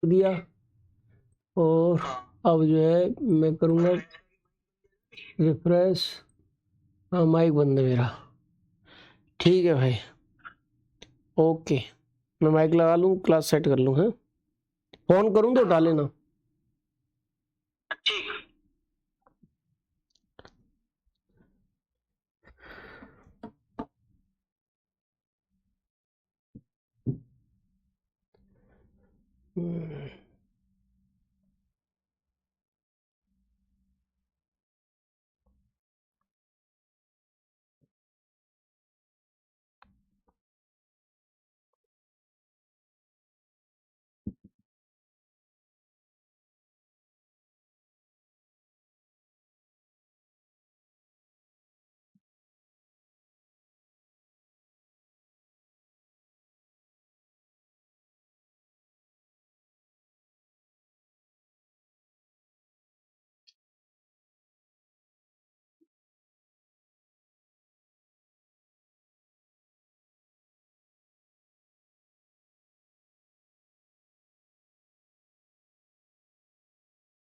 दिया और अब जो है मैं करूँगा रिफ्रेश। हाँ, माइक बंद है मेरा। ठीक है भाई, ओके। मैं माइक लगा लूँ, क्लास सेट कर लूँ। है फोन करूँ तो उठा लेना।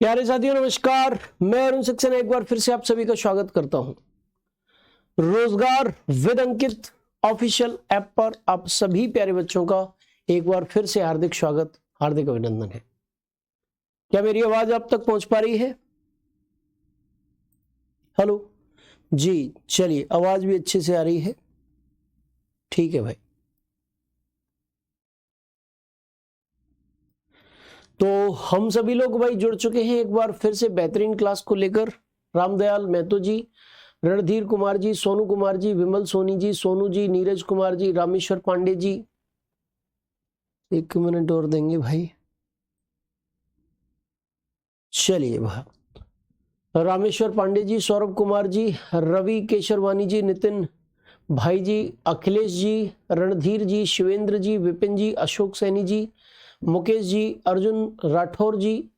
प्यारे साथियों नमस्कार, मैं अरुण सक्सेना एक बार फिर से आप सभी का स्वागत करता हूं रोजगार विद अंकित ऑफिशियल ऐप पर। आप सभी प्यारे बच्चों का एक बार फिर से हार्दिक स्वागत, हार्दिक अभिनंदन है। क्या मेरी आवाज आप तक पहुंच पा रही है? हेलो जी, चलिए, आवाज भी अच्छे से आ रही है। ठीक है भाई, तो हम सभी लोग भाई जुड़ चुके हैं एक बार फिर से बेहतरीन क्लास को लेकर। रामदयाल महतो जी, रणधीर कुमार जी, सोनू कुमार जी, विमल सोनी जी, सोनू जी, नीरज कुमार जी, रामेश्वर पांडे जी, एक मिनट और देंगे भाई। चलिए भाई, रामेश्वर पांडे जी, सौरभ कुमार जी, रवि केशरवानी जी, नितिन भाई जी, अखिलेश जी, रणधीर जी, शिवेंद्र जी, विपिन जी, अशोक सैनी जी, मुकेश जी, अर्जुन राठौर जी,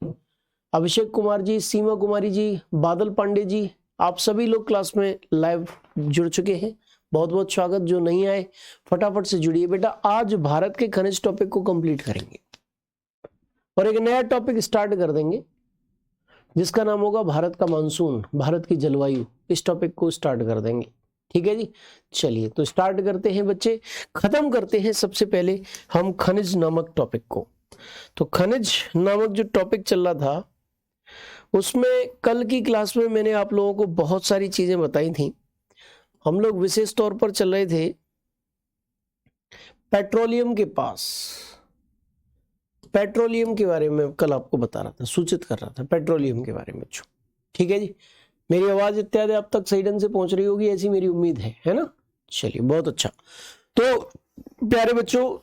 अभिषेक कुमार जी, सीमा कुमारी जी, बादल पांडे जी, आप सभी लोग क्लास में लाइव जुड़ चुके हैं। बहुत बहुत स्वागत। जो नहीं आए फटाफट से जुड़िए बेटा। आज भारत के खनिज टॉपिक को कंप्लीट करेंगे और एक नया टॉपिक स्टार्ट कर देंगे जिसका नाम होगा भारत का मानसून, भारत की जलवायु। इस टॉपिक को स्टार्ट कर देंगे। ठीक है जी, चलिए तो स्टार्ट करते हैं बच्चे। खत्म करते हैं सबसे पहले हम खनिज नामक टॉपिक को। तो खनिज नामक जो टॉपिक चल रहा था उसमें कल की क्लास में मैंने आप लोगों को बहुत सारी चीजें बताई थी। हम लोग विशेष तौर पर चल रहे थे पेट्रोलियम के पास। पेट्रोलियम के बारे में कल आपको बता रहा था, सूचित कर रहा था पेट्रोलियम के बारे में। ठीक है जी, मेरी आवाज इत्यादि आप तक सही ढंग से पहुंच रही होगी, ऐसी मेरी उम्मीद है ना। चलिए, बहुत अच्छा। तो प्यारे बच्चों,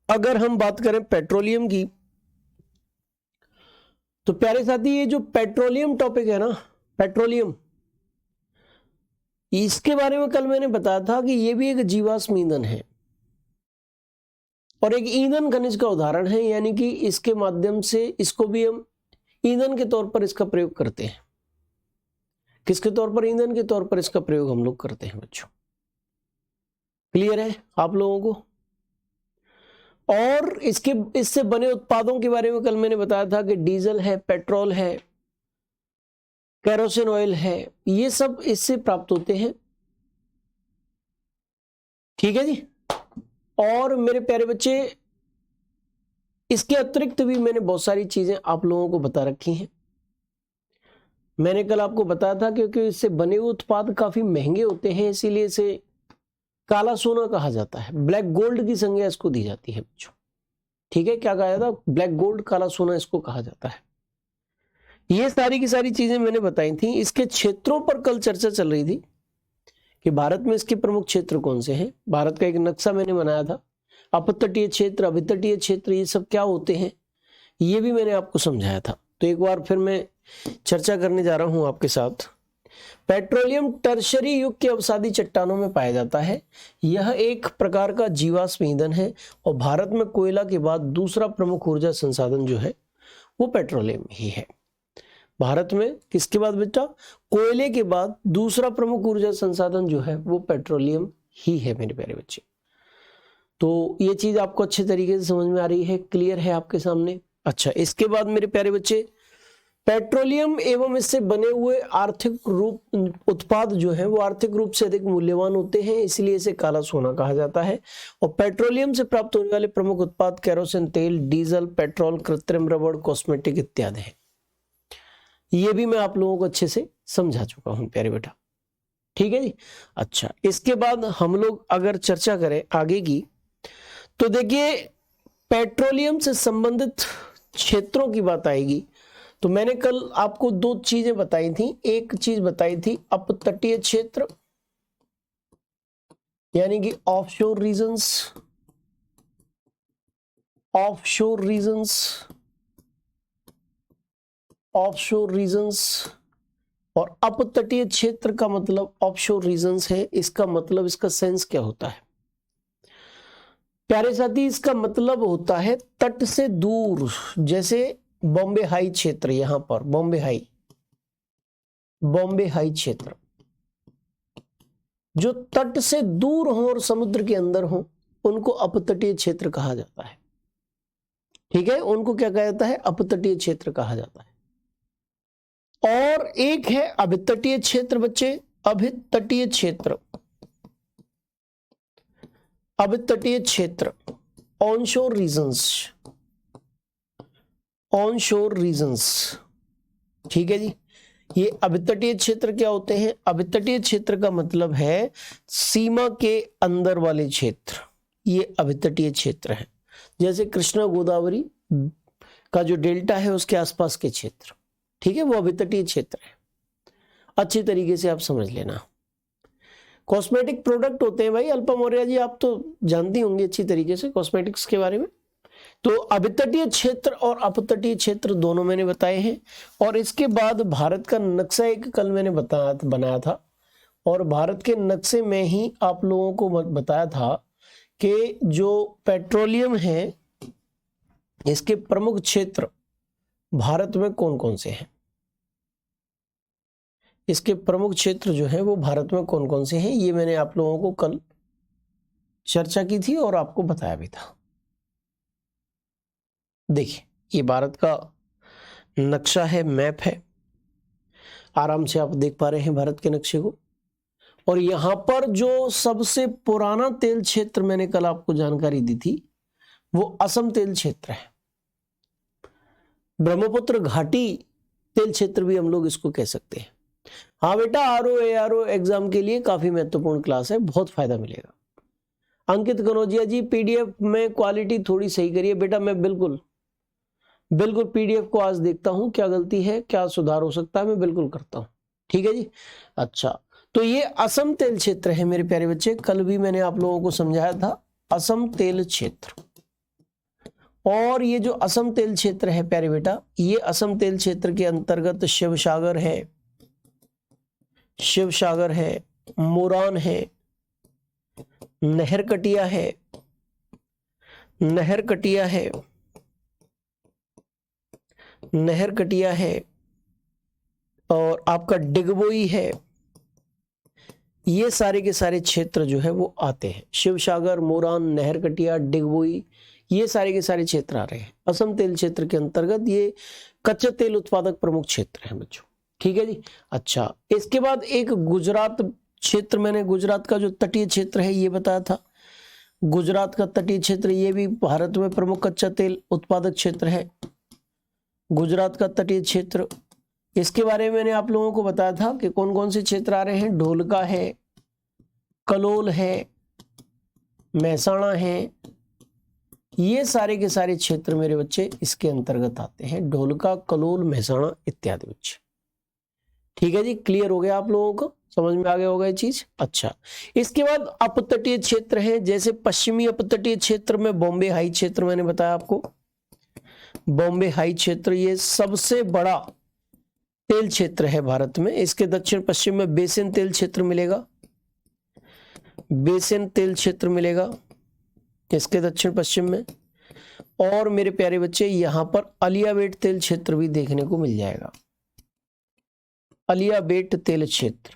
अगर हम बात करें पेट्रोलियम की, तो प्यारे साथी ये जो पेट्रोलियम टॉपिक है ना, पेट्रोलियम, इसके बारे में कल मैंने बताया था कि ये भी एक जीवाश्म ईंधन है और एक ईंधन खनिज का उदाहरण है। यानी कि इसके माध्यम से इसको भी हम ईंधन के तौर पर इसका प्रयोग करते हैं। किसके तौर पर? ईंधन के तौर पर इसका प्रयोग हम लोग करते हैं बच्चों। क्लियर है आप लोगों को? और इससे बने उत्पादों के बारे में कल मैंने बताया था कि डीजल है, पेट्रोल है, केरोसिन ऑयल है, ये सब इससे प्राप्त होते हैं। ठीक है जी। और मेरे प्यारे बच्चे, इसके अतिरिक्त भी मैंने बहुत सारी चीजें आप लोगों को बता रखी हैं। मैंने कल आपको बताया था क्योंकि इससे बने हुए उत्पाद काफी महंगे होते हैं, इसीलिए इसे काला सोना कहा जाता है। ब्लैक गोल्ड की संज्ञा इसको दी जाती है बच्चों। ठीक है, क्या कहा जाता है? ब्लैक गोल्ड, काला सोना इसको कहा जाता है। ये सारी की सारी चीजें मैंने बताई थी। इसके क्षेत्रों पर कल चर्चा चल रही थी कि भारत में इसके प्रमुख क्षेत्र कौन से हैं। भारत का एक नक्शा मैंने बनाया था, अपतटीय क्षेत्र, अभितटीय क्षेत्र, ये सब क्या होते हैं ये भी मैंने आपको समझाया था। तो एक बार फिर मैं चर्चा करने जा रहा हूं आपके साथ। पेट्रोलियम टर्शरी युग के अवसादी चट्टानों में पाया जाता है। यह एक प्रकार का जीवाश्म ईंधन है और भारत में कोयला के बाद दूसरा प्रमुख ऊर्जा संसाधन जो है वो पेट्रोलियम ही है। भारत में किसके बाद बेटा? कोयले के बाद दूसरा प्रमुख ऊर्जा संसाधन जो है वो पेट्रोलियम ही है मेरे प्यारे बच्चे। तो ये चीज आपको अच्छे तरीके से समझ में आ रही है, क्लियर है आपके सामने। अच्छा, इसके बाद मेरे प्यारे बच्चे, पेट्रोलियम एवं इससे बने हुए आर्थिक रूप उत्पाद जो है वो आर्थिक रूप से अधिक मूल्यवान होते हैं, इसलिए इसे काला सोना कहा जाता है। और पेट्रोलियम से प्राप्त होने वाले प्रमुख उत्पाद केरोसिन तेल, डीजल, पेट्रोल, कृत्रिम रबड़, कॉस्मेटिक इत्यादि हैं। ये भी मैं आप लोगों को अच्छे से समझा चुका हूं प्यारे बेटा, ठीक है जी। अच्छा, इसके बाद हम लोग अगर चर्चा करें आगे की, तो देखिए पेट्रोलियम से संबंधित क्षेत्रों की बात आएगी। तो मैंने कल आपको दो चीजें बताई थी। एक चीज बताई थी अपतटीय क्षेत्र, यानी कि offshore regions, offshore regions, offshore regions. और अपतटीय क्षेत्र का मतलब ऑफशोर रीजन्स है। इसका मतलब, इसका सेंस क्या होता है प्यारे साथी? इसका मतलब होता है तट से दूर, जैसे बॉम्बे हाई क्षेत्र, यहां पर बॉम्बे हाई, बॉम्बे हाई क्षेत्र जो तट से दूर हो और समुद्र के अंदर हो, उनको अपतटीय क्षेत्र कहा जाता है, ठीक है। उनको क्या कहा जाता है? अपतटीय क्षेत्र कहा जाता है। और एक है अभितटीय क्षेत्र बच्चे, अभितटीय क्षेत्र, अभितटीय क्षेत्र, ऑनशोर रीजन्स, ऑनशोर रीजन्स, ठीक है जी। ये अभितटीय क्षेत्र क्या होते हैं? अभितटीय क्षेत्र का मतलब है सीमा के अंदर वाले क्षेत्र, ये अभितटीय क्षेत्र है। जैसे कृष्णा गोदावरी का जो डेल्टा है उसके आसपास के क्षेत्र, ठीक है, वो अभितटीय क्षेत्र है। अच्छी तरीके से आप समझ लेना। कॉस्मेटिक प्रोडक्ट होते हैं भाई, अल्पा मौर्य जी आप तो जानती होंगी अच्छी तरीके से कॉस्मेटिक्स के बारे में। तो अभितटीय क्षेत्र और अपतटीय क्षेत्र दोनों मैंने बताए हैं। और इसके बाद भारत का नक्शा एक कल मैंने बनाया था, और भारत के नक्शे में ही आप लोगों को बताया था कि जो पेट्रोलियम है इसके प्रमुख क्षेत्र भारत में कौन कौन से हैं। इसके प्रमुख क्षेत्र जो है वो भारत में कौन कौन से हैं, ये मैंने आप लोगों को कल चर्चा की थी और आपको बताया भी था। देखिए, ये भारत का नक्शा है, मैप है, आराम से आप देख पा रहे हैं भारत के नक्शे को। और यहां पर जो सबसे पुराना तेल क्षेत्र मैंने कल आपको जानकारी दी थी वो असम तेल क्षेत्र है। ब्रह्मपुत्र घाटी तेल क्षेत्र भी हम लोग इसको कह सकते हैं। हाँ बेटा, आरओ एग्जाम के लिए काफी महत्वपूर्ण क्लास है, बहुत फायदा मिलेगा। अंकित कनौजिया जी, पीडीएफ में क्वालिटी थोड़ी सही करिए बेटा। मैं बिल्कुल पीडीएफ को आज देखता हूं, क्या गलती है, क्या सुधार हो सकता है, मैं बिल्कुल करता हूं, ठीक है जी। अच्छा, तो ये असम तेल क्षेत्र है मेरे प्यारे बच्चे, कल भी मैंने आप लोगों को समझाया था असम तेल क्षेत्र। और ये जो असम तेल क्षेत्र है प्यारे बेटा, ये असम तेल क्षेत्र के अंतर्गत शिवसागर है, शिवसागर है, मोरान है, नहरकटिया है, नहरकटिया है, नहरकटिया है, और आपका डिगबोई है। ये सारे के सारे क्षेत्र जो है वो आते हैं, शिवसागर, मोरान, नहरकटिया, डिगबोई, ये सारे के सारे क्षेत्र आ रहे हैं असम तेल क्षेत्र के अंतर्गत। ये कच्चे तेल उत्पादक प्रमुख क्षेत्र हैं बच्चों, ठीक है जी। अच्छा, इसके बाद एक गुजरात क्षेत्र, मैंने गुजरात का जो तटीय क्षेत्र है ये बताया था। गुजरात का तटीय क्षेत्र ये भी भारत में प्रमुख कच्चा तेल उत्पादक क्षेत्र है, गुजरात का तटीय क्षेत्र। इसके बारे में मैंने आप लोगों को बताया था कि कौन कौन से क्षेत्र आ रहे हैं। ढोलका है, कलोल है, महसाणा है, ये सारे के सारे क्षेत्र मेरे बच्चे इसके अंतर्गत आते हैं। ढोलका, कलोल, महसाणा इत्यादि बच्चे, ठीक है जी। क्लियर हो गया आप लोगों को, समझ में आ गया होगा ये चीज। अच्छा, इसके बाद अपतटीय क्षेत्र है, जैसे पश्चिमी अपतटीय क्षेत्र में बॉम्बे हाई क्षेत्र मैंने बताया आपको, बॉम्बे हाई क्षेत्र ये सबसे बड़ा तेल क्षेत्र है भारत में। इसके दक्षिण पश्चिम में बेसिन तेल क्षेत्र मिलेगा, बेसिन तेल क्षेत्र मिलेगा इसके दक्षिण पश्चिम में। और मेरे प्यारे बच्चे, यहां पर अलियाबेट तेल क्षेत्र भी देखने को मिल जाएगा, अलियाबेट तेल क्षेत्र,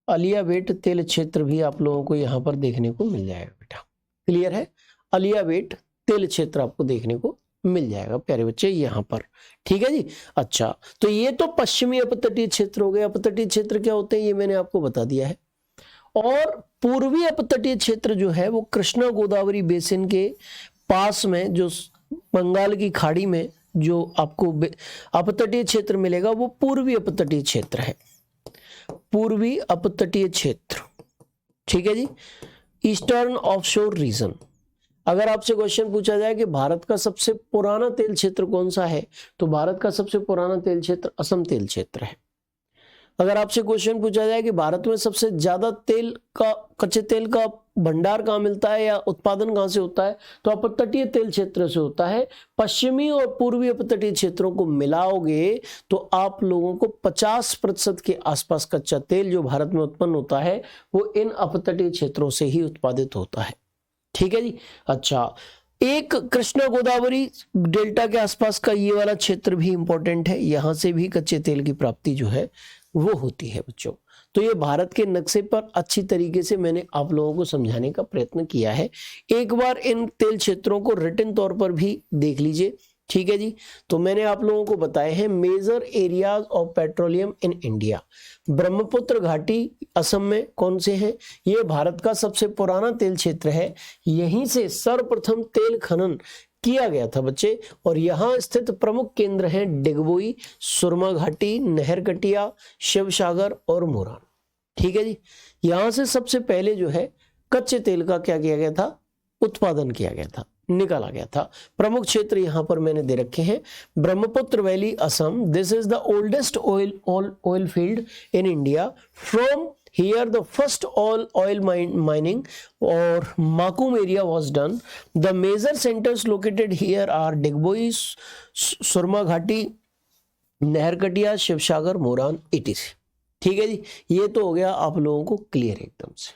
अलियावेट तेल क्षेत्र भी आप लोगों को यहाँ पर देखने को मिल जाएगा बेटा। क्लियर है? अलियावेट तेल क्षेत्र आपको देखने को मिल जाएगा प्यारे बच्चे यहाँ पर। ठीक है जी। अच्छा, तो ये तो पश्चिमी अपतटीय क्षेत्र हो गए। अपतटीय क्षेत्र क्या होते हैं ये मैंने आपको बता दिया है। और पूर्वी अपतटीय क्षेत्र जो है वो कृष्णा गोदावरी बेसिन के पास में, जो बंगाल की खाड़ी में जो आपको अपतटीय क्षेत्र मिलेगा वो पूर्वी अपतटीय क्षेत्र है। पूर्वी अपतटीय क्षेत्र, ठीक है जी। Eastern offshore reason. अगर आपसे क्वेश्चन पूछा जाए कि भारत का सबसे पुराना तेल क्षेत्र कौन सा है, तो भारत का सबसे पुराना तेल क्षेत्र असम तेल क्षेत्र है। अगर आपसे क्वेश्चन पूछा जाए कि भारत में सबसे ज्यादा तेल का, कच्चे तेल का भंडार कहाँ मिलता है या उत्पादन कहाँ से होता है, तो अपतटीय तेल क्षेत्र से होता है। पश्चिमी और पूर्वी अपतटीय क्षेत्रों को मिलाओगे तो आप लोगों को 50% के आसपास कच्चा तेल जो भारत में उत्पन्न होता है वो इन अपतटीय क्षेत्रों से ही उत्पादित होता है। ठीक है जी। अच्छा, एक कृष्णा गोदावरी डेल्टा के आसपास का ये वाला क्षेत्र भी इंपॉर्टेंट है, यहां से भी कच्चे तेल की प्राप्ति जो है वो होती है बच्चों। तो ये भारत के नक्शे पर अच्छी तरीके से मैंने आप लोगों को समझाने का प्रयत्न किया है। एक बार इन तेल क्षेत्रों को रिटन तौर पर भी देख लीजिए। ठीक है जी। तो मैंने आप लोगों को बताए हैं major areas of petroleum in India. Brahmaputra घाटी असम में कौन से हैं? ये भारत का सबसे पुराना तेल क्षेत्र है। यहीं से सर्वप्रथम तेल खनन किया गया था बच्चे। और यहाँ स्थित प्रमुख केंद्र हैं डिगबोई, सुरमा घाटी, नहरकटिया, शिवसागर और मोरान। ठीक है जी। यहां से सबसे पहले जो है कच्चे तेल का क्या किया गया था? उत्पादन किया गया था, निकाला गया था। प्रमुख क्षेत्र यहां पर मैंने दे रखे हैं। Brahmaputra valley Assam, this is the oldest oil field in India. From here the first oil mining or Makum area was done. The major centers located here are Digboi, Surma Ghati, Naharkatiya, Sivasagar, Moran, etc. ठीक है जी। ये तो हो गया आप लोगों को क्लियर एकदम से।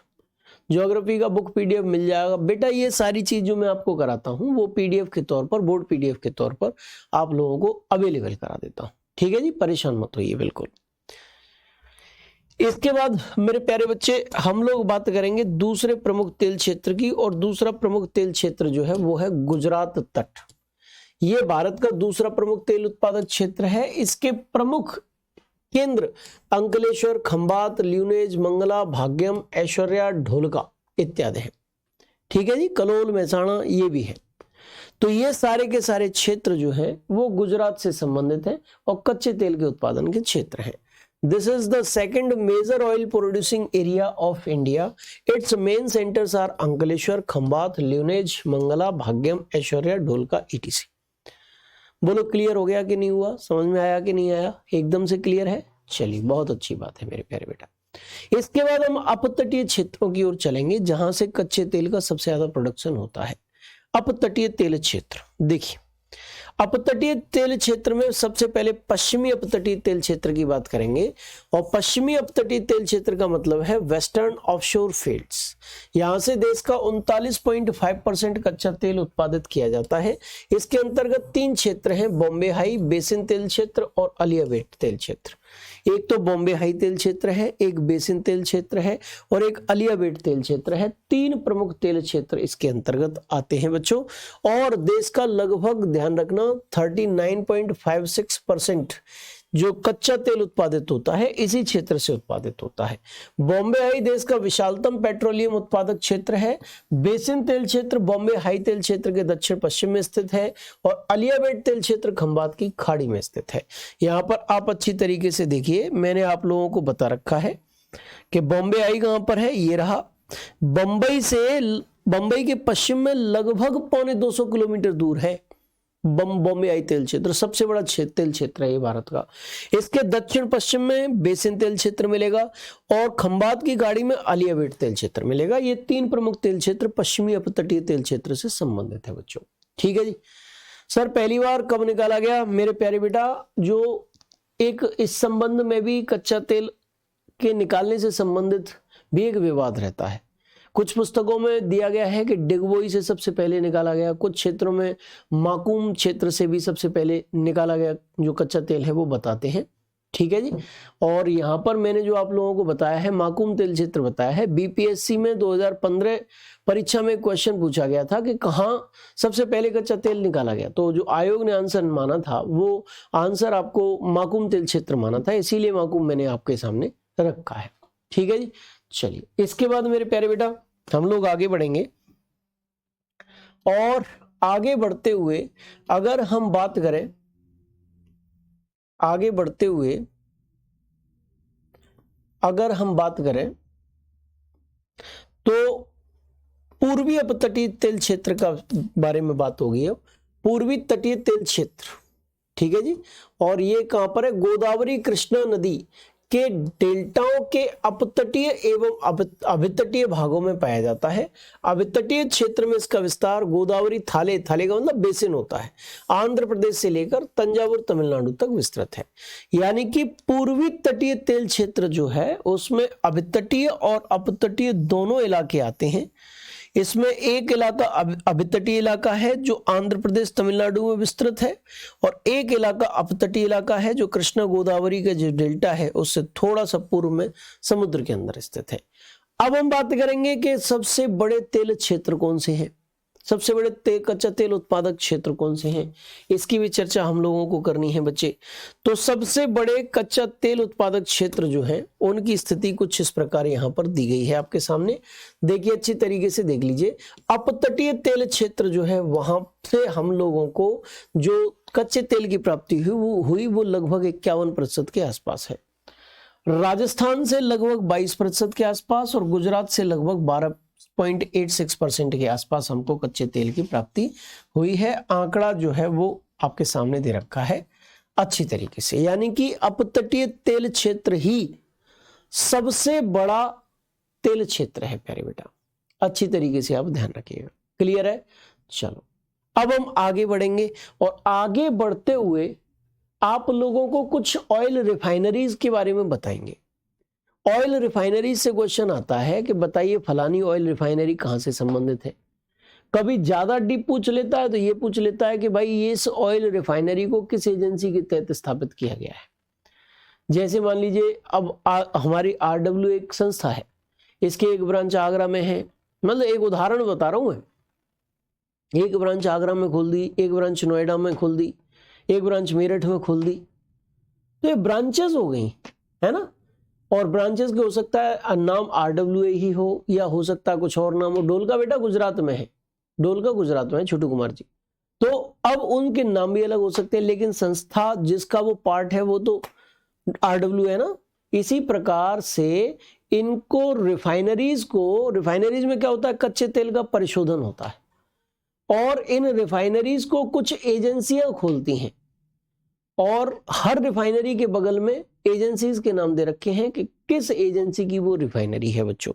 ज्योग्राफी का बुक पीडीएफ मिल जाएगा बेटा। ये सारी चीज जो मैं आपको कराता हूं वो पीडीएफ के तौर पर, बोर्ड पीडीएफ के तौर पर आप लोगों को अवेलेबल करा देता हूं। ठीक है जी, परेशान मत होइए बिल्कुल। इसके बाद मेरे प्यारे बच्चे हम लोग बात करेंगे दूसरे प्रमुख तेल क्षेत्र की। और दूसरा प्रमुख तेल क्षेत्र जो है वो है गुजरात तट। ये भारत का दूसरा प्रमुख तेल उत्पादक क्षेत्र है। इसके प्रमुख केंद्र अंकलेश्वर, खंबात, ल्यूनेज, मंगला, भाग्यम, ऐश्वर्या, ढोलका इत्यादि हैं। ठीक है जी। कलोल, महसाणा ये भी है। तो ये सारे के सारे क्षेत्र जो है वो गुजरात से संबंधित हैं और कच्चे तेल के उत्पादन के क्षेत्र हैं। This is the second major oil producing area of India. Its main centers are Ankleshwar, Khambat, Lunej, Mangala, Bhagyam, Aishwarya, Dholka etc. बोलो क्लियर हो गया कि नहीं हुआ? समझ में आया कि नहीं आया? एकदम से क्लियर है? चलिए, बहुत अच्छी बात है मेरे प्यारे बेटा। इसके बाद हम अपतटीय क्षेत्रों की ओर चलेंगे जहां से कच्चे तेल का सबसे ज्यादा प्रोडक्शन होता है। अपतटीय तेल क्षेत्र देखिए, अपतटीय तेल क्षेत्र में सबसे पहले पश्चिमी अपतटीय तेल क्षेत्र की बात करेंगे। और पश्चिमी अपतटीय तेल क्षेत्र का मतलब है वेस्टर्न ऑफशोर फील्ड्स। यहां से देश का 39.5% कच्चा तेल उत्पादित किया जाता है। इसके अंतर्गत 3 क्षेत्र हैं, बॉम्बे हाई बेसिन तेल क्षेत्र और अलियावेट तेल क्षेत्र। एक तो बॉम्बे हाई तेल क्षेत्र है, एक बेसिन तेल क्षेत्र है और एक अलियावेट तेल क्षेत्र है। 3 प्रमुख तेल क्षेत्र इसके अंतर्गत आते हैं बच्चों। और देश का लगभग, ध्यान रखना, 39.56% जो कच्चा तेल उत्पादित होता है इसी क्षेत्र से उत्पादित होता है। बॉम्बे हाई देश का विशालतम पेट्रोलियम उत्पादक क्षेत्र है। बेसिन तेल क्षेत्र बॉम्बे हाई तेल क्षेत्र के दक्षिण पश्चिम में स्थित है और अलियावेट तेल क्षेत्र खंबात की खाड़ी में स्थित है। यहाँ पर आप अच्छी तरीके से देखिए, मैंने आप लोगों को बता रखा है कि बॉम्बे हाई कहां पर है। ये रहा। बंबई के पश्चिम में लगभग 250 किलोमीटर दूर है बॉम्बे हाई तेल क्षेत्र। सबसे बड़ा तेल क्षेत्र है ये भारत का। इसके दक्षिण पश्चिम में बेसिन तेल क्षेत्र मिलेगा और खंबात की गाड़ी में अलियावेट तेल क्षेत्र मिलेगा। ये 3 प्रमुख तेल क्षेत्र पश्चिमी अपतटीय तेल क्षेत्र से संबंधित है बच्चों। ठीक है जी। सर पहली बार कब निकाला गया? मेरे प्यारे बेटा, जो एक इस संबंध में भी कच्चा तेल के निकालने से संबंधित भी एक विवाद रहता है। कुछ पुस्तकों में दिया गया है कि डिगबोई से सबसे पहले निकाला गया, कुछ क्षेत्रों में माकूम क्षेत्र से भी सबसे पहले निकाला गया जो कच्चा तेल है वो बताते हैं। ठीक है जी। और यहाँ पर मैंने जो आप लोगों को बताया है माकूम तेल क्षेत्र बताया है, बीपीएससी में 2015 परीक्षा में क्वेश्चन पूछा गया था कि कहाँ सबसे पहले कच्चा तेल निकाला गया, तो जो आयोग ने आंसर माना था वो आंसर आपको माकूम तेल क्षेत्र माना था, इसीलिए माकूम मैंने आपके सामने रखा है। ठीक है जी। चलिए इसके बाद मेरे प्यारे बेटा हम लोग आगे बढ़ेंगे, और आगे बढ़ते हुए अगर हम बात करें, आगे बढ़ते हुए अगर हम बात करें तो पूर्वी अपतटीय तेल क्षेत्र का बारे में बात होगी। अब पूर्वी तटीय तेल क्षेत्र, ठीक है जी, और ये कहां पर है, गोदावरी कृष्णा नदी के डेल्टाओं के अपतटीय एवं अभितटीय भागों में पाया जाता है। अभितटीय क्षेत्र में इसका विस्तार गोदावरी थाले, थाले का मतलब बेसिन होता है, आंध्र प्रदेश से लेकर तंजावुर तमिलनाडु तक विस्तृत है। यानी कि पूर्वी तटीय तेल क्षेत्र जो है उसमें अभितटीय और अपतटीय दोनों इलाके आते हैं। इसमें एक इलाका अभितटीय इलाका है जो आंध्र प्रदेश तमिलनाडु में विस्तृत है, और एक इलाका अपतटीय इलाका है जो कृष्णा गोदावरी का जो डेल्टा है उससे थोड़ा सा पूर्व में समुद्र के अंदर स्थित है। अब हम बात करेंगे कि सबसे बड़े तेल क्षेत्र कौन से हैं, सबसे बड़े कच्चा तेल उत्पादक क्षेत्र कौन से हैं, इसकी भी चर्चा हम लोगों को करनी है बच्चे। तो सबसे बड़े कच्चा तेल उत्पादक क्षेत्र जो है उनकी स्थिति कुछ इस प्रकार यहाँ पर दी गई है आपके सामने, देखिए अच्छी तरीके से देख लीजिए। अपतटीय तेल क्षेत्र जो है वहां से हम लोगों को जो कच्चे तेल की प्राप्ति हुई वो लगभग 51% के आसपास है। राजस्थान से लगभग 22% के आसपास और गुजरात से लगभग 12.86% के आसपास हमको कच्चे तेल की प्राप्ति हुई है। आंकड़ा जो है वो आपके सामने दे रखा है अच्छी तरीके से, यानी कि अपतटीय तेल क्षेत्र ही सबसे बड़ा तेल क्षेत्र है प्यारे बेटा, अच्छी तरीके से आप ध्यान रखिएगा। क्लियर है? चलो अब हम आगे बढ़ेंगे, और आगे बढ़ते हुए आप लोगों को कुछ ऑयल रिफाइनरीज के बारे में बताएंगे। ऑयल रिफाइनरी से क्वेश्चन आता है कि बताइए फलानी ऑयल रिफाइनरी कहां से संबंधित है। कभी ज्यादा डीप पूछ लेता है तो ये पूछ लेता है कि भाई ये इस ऑयल रिफाइनरी को किस एजेंसी के तहत स्थापित किया गया है। जैसे मान लीजिए अब हमारी RW एक संस्था है, इसके एक ब्रांच आगरा में है, मतलब एक उदाहरण बता रहा हूं मैं, एक ब्रांच आगरा में खोल दी, एक ब्रांच नोएडा में खोल दी, एक ब्रांच मेरठ में खोल दी, तो ये ब्रांचेस हो गई है ना। और ब्रांचेस के हो सकता है नाम RWA ही हो या हो सकता है कुछ और नाम हो। डोलका बेटा गुजरात में है, डोलका गुजरात में है छोटू कुमार जी, तो अब उनके नाम भी अलग हो सकते हैं, लेकिन संस्था जिसका वो पार्ट है वो तो RWA है ना। इसी प्रकार से इनको रिफाइनरीज में क्या होता है, कच्चे तेल का परिशोधन होता है, और इन रिफाइनरीज को कुछ एजेंसियां खोलती हैं, और हर रिफाइनरी के बगल में एजेंसीज के नाम दे रखे हैं कि किस एजेंसी की वो रिफाइनरी है। बच्चों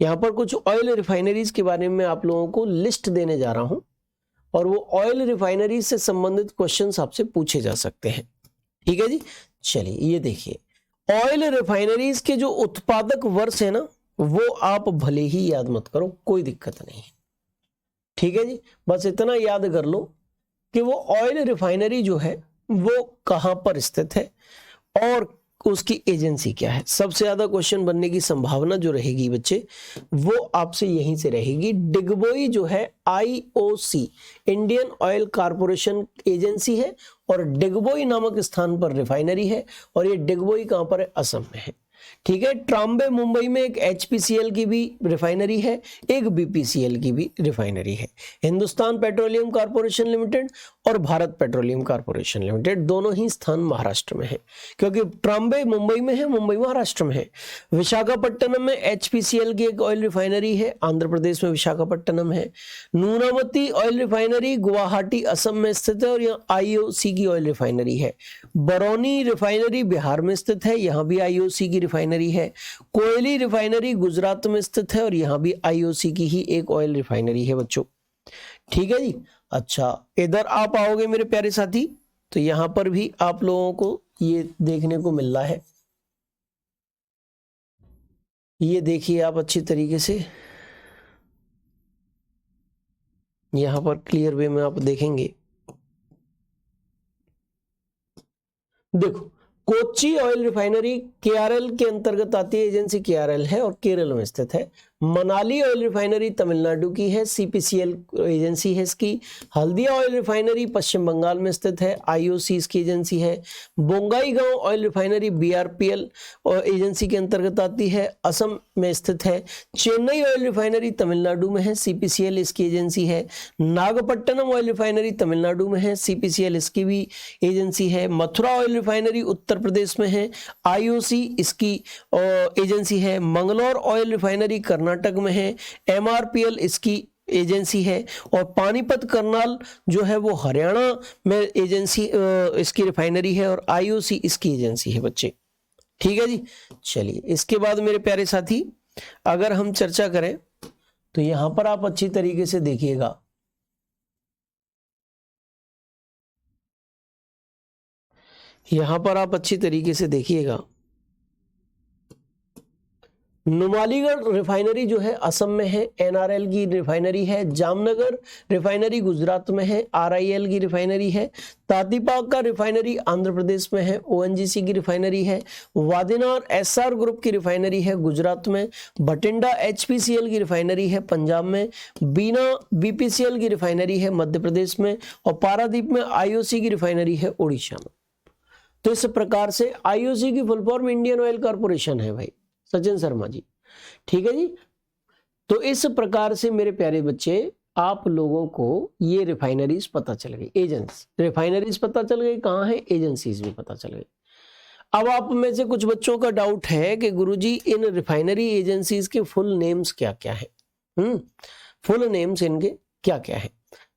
यहां पर कुछ ऑयल रिफाइनरीज के बारे में आप लोगों को लिस्ट देने जा रहा हूं, और वो ऑयल रिफाइनरीज से संबंधित क्वेश्चंस आपसे पूछे जा सकते हैं। ठीक है जी। चलिए ये देखिए, ऑयल रिफाइनरीज के जो उत्पादक वर्ष है ना वो आप भले ही याद मत करो, कोई दिक्कत नहीं है। ठीक है जी, बस इतना याद कर लो कि वो ऑयल रिफाइनरी जो है वो कहां पर स्थित है और उसकी एजेंसी क्या है। सबसे ज्यादा क्वेश्चन बनने की संभावना जो रहेगी बच्चे वो आपसे यहीं से रहेगी। डिगबोई जो है IOC Indian oil corporation agency है, और डिगबोई नामक स्थान पर रिफाइनरी है, और ये डिगबोई कहां पर है, असम में है। ठीक है। ट्राम्बे मुंबई में एक HPCL की भी रिफाइनरी है, एक BPCL की भी रिफाइनरी है। हिंदुस्तान पेट्रोलियम कॉर्पोरेशन लिमिटेड और भारत पेट्रोलियम कॉर्पोरेशन लिमिटेड दोनों ही स्थान महाराष्ट्र में है, क्योंकि ट्राम्बे मुंबई में है, मुंबई महाराष्ट्र में है। विशाखापट्टनम में HPCL की एक ऑयल रिफाइनरी है, आंध्र प्रदेश में विशाखापट्टनम है। नूनामती ऑयल रिफाइनरी गुवाहाटी असम में स्थित है, और यहाँ IOC की ऑयल रिफाइनरी है। बरौनी रिफाइनरी बिहार में स्थित है, यहाँ भी IOC की रिफाइनरी है। कोयली रिफाइनरी गुजरात में स्थित है, और यहां भी IOC की ही एक ऑयल रिफाइनरी है बच्चों। ठीक है जी। अच्छा इधर आप आओगे मेरे प्यारे साथी, तो यहां पर भी आप लोगों को ये देखने को मिल रहा है, ये देखिए आप अच्छी तरीके से यहां पर क्लियर वे में आप देखेंगे। देखो कोच्चि ऑयल रिफाइनरी केआरएल के अंतर्गत आती है, एजेंसी केआरएल है और केरल में स्थित है। मनाली ऑयल रिफाइनरी तमिलनाडु की है, सीपीसीएल एजेंसी है इसकी। हल्दिया ऑयल रिफाइनरी पश्चिम बंगाल में स्थित है, आईओसी इसकी एजेंसी है। बोंगाईगांव ऑयल रिफाइनरी बीआरपीएल और एजेंसी के अंतर्गत आती है, असम में स्थित है। चेन्नई ऑयल रिफाइनरी तमिलनाडु में है, सीपीसीएल इसकी एजेंसी है। नागपट्टनम ऑयल रिफाइनरी तमिलनाडु में है, सीपीसीएल इसकी भी एजेंसी है। मथुरा ऑयल रिफाइनरी उत्तर प्रदेश में है, आईओसी इसकी एजेंसी है। मंगलौर ऑयल रिफाइनरी कर्नाटक में है, एमआरपीएल इसकी एजेंसी है। और पानीपत करनाल जो है वो हरियाणा में एजेंसी इसकी रिफाइनरी है और आईओसी इसकी एजेंसी है बच्चे। ठीक है जी। चलिए इसके बाद मेरे प्यारे साथी अगर हम चर्चा करें तो यहां पर आप अच्छी तरीके से देखिएगा, यहां पर आप अच्छी तरीके से देखिएगा, नुमालीगढ़ रिफाइनरी जो है असम में है, एनआरएल की रिफाइनरी है। जामनगर रिफाइनरी गुजरात में है, आरआईएल की रिफाइनरी है। तातीपाक का रिफाइनरी आंध्र प्रदेश में है, ओएनजीसी की रिफाइनरी है। वादिनार एसआर ग्रुप की रिफाइनरी है गुजरात में। भटिंडा एचपीसीएल की रिफाइनरी है पंजाब में। बीना बीपीसीएल की रिफाइनरी है मध्य प्रदेश में। और पारादीप में आईओसी की रिफाइनरी है उड़ीसा में। तो इस प्रकार से आईओसी की full form Indian oil corporation है भाई सचिन शर्मा जी। ठीक है जी। तो इस प्रकार से मेरे प्यारे बच्चे आप लोगों को ये रिफाइनरीज पता चल गई, एजेंसी रिफाइनरीज पता चल गई, कहाँ है एजेंसीज भी पता चल गई। अब आप में से कुछ बच्चों का डाउट है कि गुरुजी इन रिफाइनरी एजेंसीज के फुल नेम्स क्या क्या है। फुल नेम्स इनके क्या क्या है।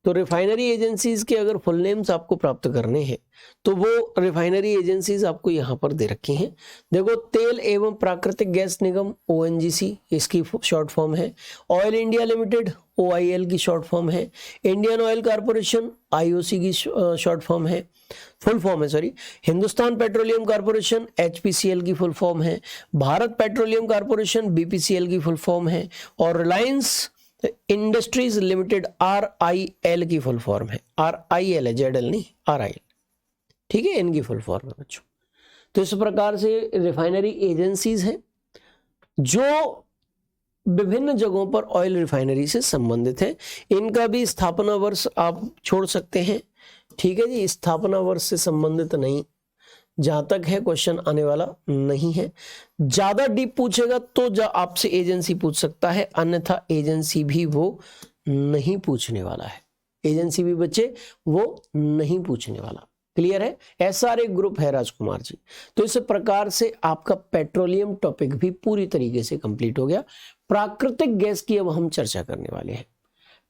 तो रिफाइनरी एजेंसीज के अगर फुल नेम्स आपको प्राप्त करने हैं तो वो रिफाइनरी एजेंसीज आपको यहाँ पर दे रखी हैं। देखो, तेल एवं प्राकृतिक गैस निगम ओएनजीसी इसकी शॉर्ट फॉर्म है। ऑयल इंडिया लिमिटेड ओआईएल की शॉर्ट फॉर्म है। इंडियन ऑयल कॉर्पोरेशन आईओसी की शॉर्ट फॉर्म है, फुल फॉर्म है sorry. Hindustan petroleum corporation HPCL की फुल फॉर्म है। भारत पेट्रोलियम कॉर्पोरेशन बीपीसीएल की फुल फॉर्म है। और रिलायंस इंडस्ट्रीज लिमिटेड आरआईएल की फुल फॉर्म है। आरआईएल है, जेडएल नहीं, आरआईएल। ठीक है, इनकी फुल फॉर्म है बच्चों। तो इस प्रकार से रिफाइनरी एजेंसीज हैं जो विभिन्न जगहों पर ऑयल रिफाइनरी से संबंधित है। इनका भी स्थापना वर्ष आप छोड़ सकते हैं। ठीक है जी, स्थापना वर्ष से संबंधित नहीं, जहां तक है क्वेश्चन आने वाला नहीं है। ज्यादा डीप पूछेगा तो आपसे एजेंसी पूछ सकता है, अन्यथा एजेंसी भी वो नहीं पूछने वाला है। एजेंसी भी बच्चे वो नहीं पूछने वाला। क्लियर है। एसआर एक ग्रुप है राजकुमार जी। तो इस प्रकार से आपका पेट्रोलियम टॉपिक भी पूरी तरीके से कंप्लीट हो गया। प्राकृतिक गैस की अब हम चर्चा करने वाले हैं।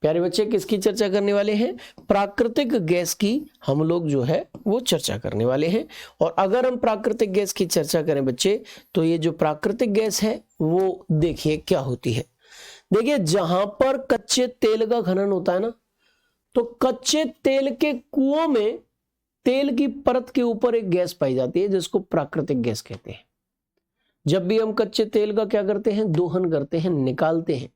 प्यारे बच्चे, किसकी चर्चा करने वाले हैं? प्राकृतिक गैस की हम लोग जो है वो चर्चा करने वाले हैं। और अगर हम प्राकृतिक गैस की चर्चा करें बच्चे, तो ये जो प्राकृतिक गैस है वो देखिए क्या होती है। देखिए, जहां पर कच्चे तेल का खनन होता है ना, तो कच्चे तेल के कुओं में तेल की परत के ऊपर एक गैस पाई जाती है जिसको प्राकृतिक गैस कहते हैं। जब भी हम कच्चे तेल का क्या करते हैं, दोहन करते हैं, निकालते हैं,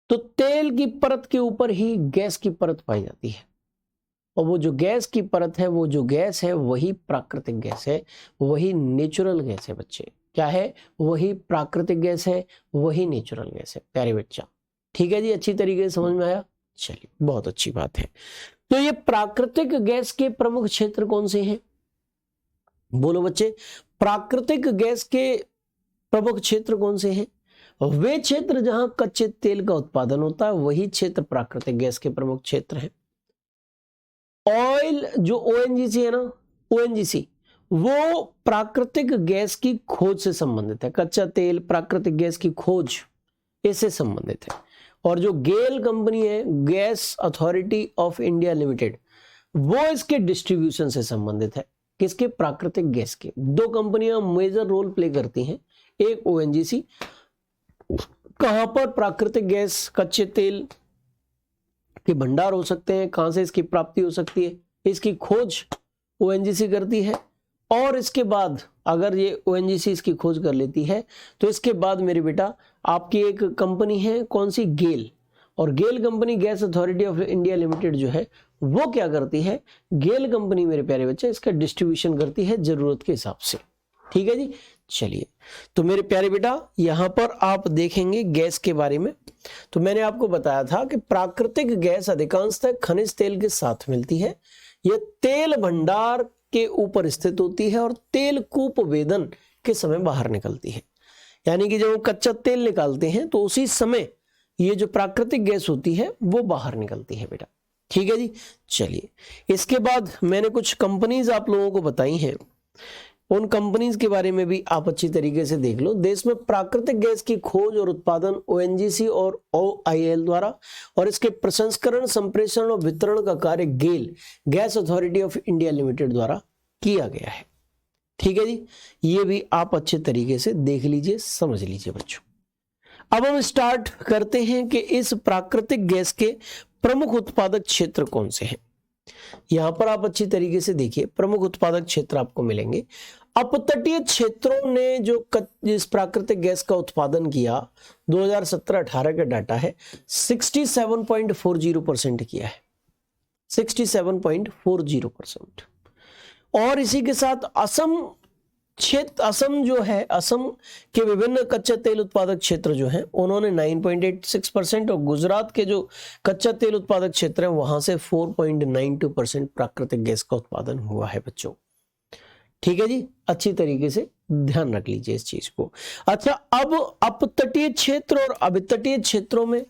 तो तेल की परत के ऊपर ही गैस की परत पाई जाती है। और वो जो गैस की परत है, वो जो गैस है वही प्राकृतिक गैस है, वही नेचुरल गैस है बच्चे। क्या है? वही प्राकृतिक गैस है, वही नेचुरल गैस है प्यारे बच्चा। ठीक है जी, अच्छी तरीके से समझ में आया? चलिए, बहुत अच्छी बात है। तो ये प्राकृतिक गैस के प्रमुख क्षेत्र कौन से हैं? बोलो बच्चे, प्राकृतिक गैस के प्रमुख क्षेत्र कौन से हैं? वे क्षेत्र जहां कच्चे तेल का उत्पादन होता है, वही क्षेत्र प्राकृतिक गैस के प्रमुख क्षेत्र हैं। ऑयल जो ओएनजीसी है ना, ओएनजीसी वो प्राकृतिक गैस की खोज से संबंधित है। कच्चा तेल, प्राकृतिक गैस की खोज, इससे संबंधित है। और जो गेल कंपनी है, gas authority of India limited, वो इसके डिस्ट्रीब्यूशन से संबंधित है। किसके? प्राकृतिक गैस के। दो कंपनियां मेजर रोल प्ले करती हैं। एक ओएनजीसी, कहां पर प्राकृतिक गैस, कच्चे तेल के भंडार हो सकते हैं, कहां से इसकी प्राप्ति हो सकती है, इसकी खोज ओएनजीसी करती है। और इसके बाद अगर ये ओएनजीसी इसकी खोज कर लेती है, तो इसके बाद मेरे बेटा आपकी एक कंपनी है, कौन सी? गेल। और GAIL company gas authority of India limited जो है वो क्या करती है, गेल कंपनी मेरे प्यारे बच्चे इसका डिस्ट्रीब्यूशन करती है जरूरत के हिसाब से। ठीक है जी, चलिए तो मेरे प्यारे बेटा यहां पर आप देखेंगे गैस के बारे में। तो मैंने आपको बताया था कि प्राकृतिक गैस अधिकांशतः खनिज तेल के साथ मिलती है। यह तेल भंडार के ऊपर स्थित होती है और तेल कूप वेदन के समय बाहर निकलती है। यानी कि जब हम कच्चा तेल निकालते हैं तो उसी समय ये जो प्राकृतिक गैस होती है वो बाहर निकलती है बेटा। ठीक है जी, चलिए इसके बाद मैंने कुछ कंपनीज आप लोगों को बताई हैं, उन कंपनीज के बारे में भी आप अच्छी तरीके से देख लो। देश में प्राकृतिक गैस की खोज और उत्पादन ओएनजीसी और ओआईएल द्वारा और इसके प्रसंस्करण, संप्रेषण और वितरण का कार्य GAIL gas authority of India limited द्वारा किया गया है। ठीक है जी, ये भी आप अच्छे तरीके से देख लीजिए, समझ लीजिए बच्चों। अब हम स्टार्ट करते हैं कि इस प्राकृतिक गैस के प्रमुख उत्पादक क्षेत्र कौन से हैं। यहां पर आप अच्छी तरीके से देखिए, प्रमुख उत्पादक क्षेत्र आपको मिलेंगे। अपतटीय क्षेत्रों ने जो इस प्राकृतिक गैस का उत्पादन किया 2017-18 का डाटा है 67.40% किया है, 67.40%। और इसी के साथ असम जो है, असम के विभिन्न कच्चा तेल उत्पादक क्षेत्र जो हैं उन्होंने 9.86% और गुजरात के जो कच्चा तेल उत्पादक क्षेत्र हैं वहां से 4.92% प्राकृतिक गैस का उत्पादन हुआ है बच्चों। ठीक है जी, अच्छी तरीके से ध्यान रख लीजिए इस चीज को। अच्छा, अब अपतटीय क्षेत्र और अभितटीय क्षेत्रों में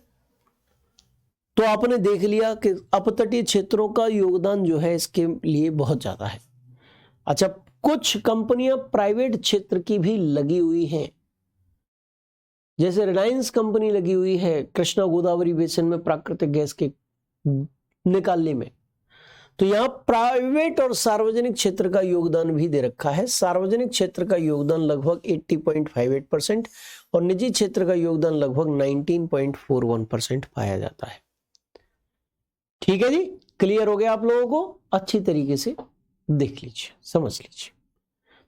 तो आपने देख लिया कि अपतटीय क्षेत्रों का योगदान जो है इसके लिए बहुत ज्यादा है। अच्छा, कुछ कंपनियां प्राइवेट क्षेत्र की भी लगी हुई हैं, जैसे रिलायंस कंपनी लगी हुई है कृष्णा गोदावरी बेसिन में प्राकृतिक गैस के निकालने में। तो यहां प्राइवेट और सार्वजनिक क्षेत्र का योगदान भी दे रखा है। सार्वजनिक क्षेत्र का योगदान लगभग 80.58% और निजी क्षेत्र का योगदान लगभग 19.41% पाया जाता है। ठीक है जी, क्लियर हो गया आप लोगों को? अच्छी तरीके से देख लीजिए, समझ लीजिए।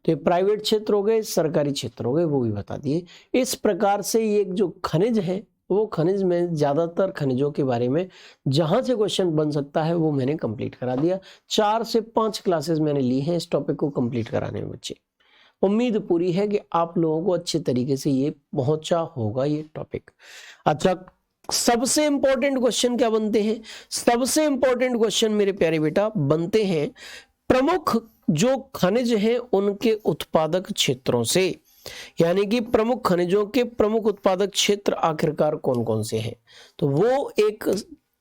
तो ये प्राइवेट क्षेत्र हो गए, सरकारी क्षेत्र हो गए, वो भी बता दिए। इस प्रकार से ये जो खनिज है वो खनिज में ज्यादातर खनिजों के बारे में जहां से क्वेश्चन बन सकता है वो मैंने कंप्लीट करा दिया। 4 से 5 क्लासेस मैंने ली हैं इस टॉपिक को कंप्लीट कराने में बच्चे। उम्मीद पूरी है कि आप लोगों को अच्छे तरीके से ये पहुंचा होगा ये टॉपिक। अच्छा, सबसे इंपॉर्टेंट क्वेश्चन क्या बनते हैं? सबसे इंपॉर्टेंट क्वेश्चन मेरे प्यारे बेटा बनते हैं प्रमुख जो खनिज हैं उनके उत्पादक क्षेत्रों से। यानी कि प्रमुख खनिजों के प्रमुख उत्पादक क्षेत्र आखिरकार कौन कौन से हैं। तो वो एक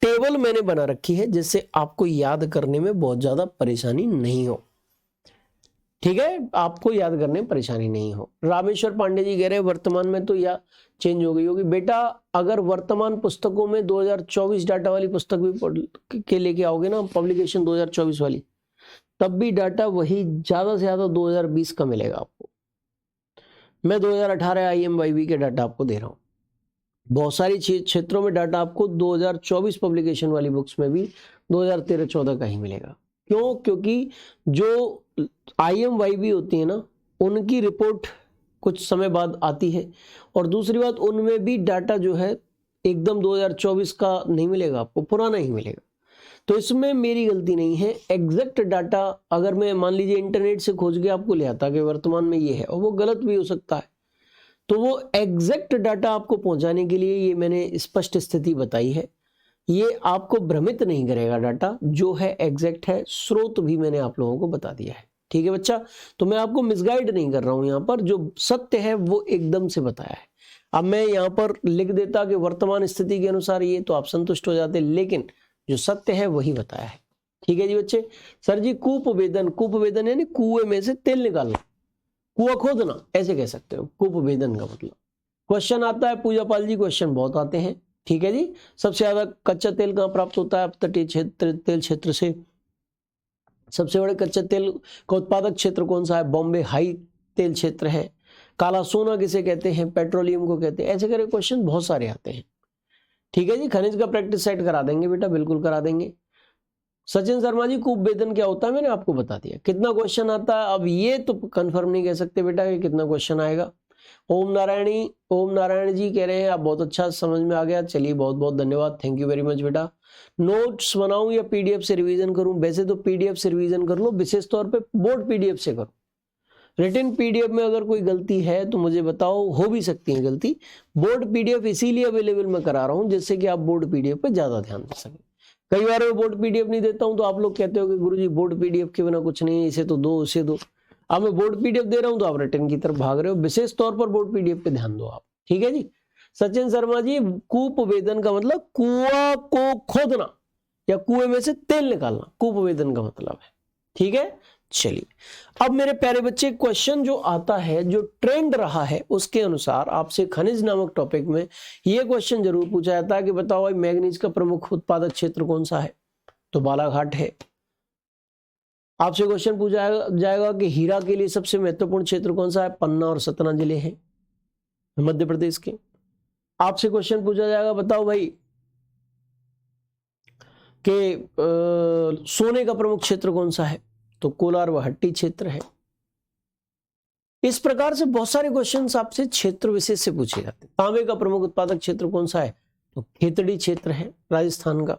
टेबल मैंने बना रखी है जिससे आपको याद करने में बहुत ज्यादा परेशानी नहीं हो। ठीक है, आपको याद करने में परेशानी नहीं हो। रामेश्वर पांडे जी कह रहे हैं वर्तमान में तो या चेंज हो गई होगी। बेटा अगर वर्तमान पुस्तकों में 2024 डाटा वाली पुस्तक भी के लेके आओगे ना, पब्लिकेशन 2024 वाली, तब भी डाटा वही ज्यादा से ज्यादा 2020 का मिलेगा आपको। मैं 2018 IMYB के डाटा आपको दे रहा हूं। बहुत सारी क्षेत्रों में डाटा आपको 2024 पब्लिकेशन वाली बुक्स में भी 2013-14 का ही मिलेगा। क्यों? क्योंकि जो IMYB होती है ना उनकी रिपोर्ट कुछ समय बाद आती है, और दूसरी बात उनमें भी डाटा जो है एकदम 2024 का नहीं मिलेगा आपको, पुराना ही मिलेगा। तो इसमें मेरी गलती नहीं है। एग्जैक्ट डाटा अगर मैं मान लीजिए इंटरनेट से खोज के आपको ले आता कि वर्तमान में ये है, और वो गलत भी हो सकता है, तो वो एग्जैक्ट डाटा आपको पहुंचाने के लिए ये मैंने स्पष्ट स्थिति बताई है। ये आपको भ्रमित नहीं करेगा, डाटा जो है एग्जैक्ट है। स्रोत भी मैंने आप लोगों को बता दिया है। ठीक है बच्चा, तो मैं आपको मिसगाइड नहीं कर रहा हूं, यहाँ पर जो सत्य है वो एकदम से बताया है। अब मैं यहाँ पर लिख देता कि वर्तमान स्थिति के अनुसार ये, तो आप संतुष्ट हो जाते, लेकिन जो सत्य है वही बताया है। ठीक है जी बच्चे। सर जी कूप वेदन, कूप वेदन यानी कुएं में से तेल निकालना, कुआं खोदना ऐसे कह सकते हो, कूप वेदन का मतलब। क्वेश्चन आता है पूजा पाल जी, क्वेश्चन बहुत आते हैं। ठीक है जी। सबसे ज्यादा कच्चा तेल कहां प्राप्त होता है? अपतटीय क्षेत्र, तेल क्षेत्र से। सबसे बड़े कच्चा तेल का उत्पादक क्षेत्र कौन सा है? बॉम्बे हाई तेल क्षेत्र है। काला सोना किसे कहते हैं? पेट्रोलियम को कहते हैं। ऐसे करके क्वेश्चन बहुत सारे आते हैं। ठीक है जी। खनिज का प्रैक्टिस सेट करा देंगे बेटा, बिल्कुल करा देंगे। सचिन शर्मा जी कूप वेदन क्या होता है मैंने आपको बता दिया। कितना क्वेश्चन आता है अब ये तो कंफर्म नहीं कह सकते बेटा कि कितना क्वेश्चन आएगा, ओम नारायण जी कह रहे हैं आप बहुत अच्छा समझ में आ गया, चलिए बहुत बहुत धन्यवाद, थैंक यू वेरी मच बेटा। नोट्स बनाऊं या पीडीएफ से रिवीजन करूं? वैसे तो पीडीएफ से रिवीजन कर लो, विशेष तौर पे बोर्ड पीडीएफ से करो। रिटन पीडीएफ में अगर कोई गलती है तो मुझे बताओ, हो भी सकती है गलती। बोर्ड पीडीएफ इसीलिए अवेलेबल मैं करा रहा हूं जिससे कि आप बोर्ड पीडीएफ पे ज्यादा ध्यान दे सकें। कई बार मैं बोर्ड पीडीएफ नहीं देता हूं तो आप लोग कहते हो कि गुरुजी बोर्ड पीडीएफ के बिना कुछ नहीं है, इसे तो दो उसे दो। अब मैं बोर्ड पीडीएफ दे रहा हूं तो आप रिटन की तरफ भाग रहे हो। विशेष तौर पर बोर्ड पीडीएफ पे ध्यान दो आप, ठीक है जी। सचिन शर्मा जी, कूप वेदन का मतलब कुआं को खोदना या कुएं में से तेल निकालना, कूप वेदन का मतलब है, ठीक है। चलिए अब मेरे प्यारे बच्चे, क्वेश्चन जो आता है, जो ट्रेंड रहा है उसके अनुसार आपसे खनिज नामक टॉपिक में यह क्वेश्चन जरूर पूछा जाता है कि बताओ भाई मैग्नीज का प्रमुख उत्पादक क्षेत्र कौन सा है? तो बालाघाट है। आपसे क्वेश्चन पूछा जाएगा कि हीरा के लिए सबसे महत्वपूर्ण क्षेत्र कौन सा है? पन्ना और सतना जिले हैं मध्य प्रदेश के। आपसे क्वेश्चन पूछा जाएगा बताओ भाई कि सोने का प्रमुख क्षेत्र कौन सा है? तो कोलार व हट्टी क्षेत्र है। इस प्रकार से बहुत सारे क्वेश्चंस आपसे क्षेत्र विशेष से पूछे जाते हैं। तांबे का प्रमुख उत्पादक क्षेत्र कौन सा है? तो खेतड़ी क्षेत्र है राजस्थान का।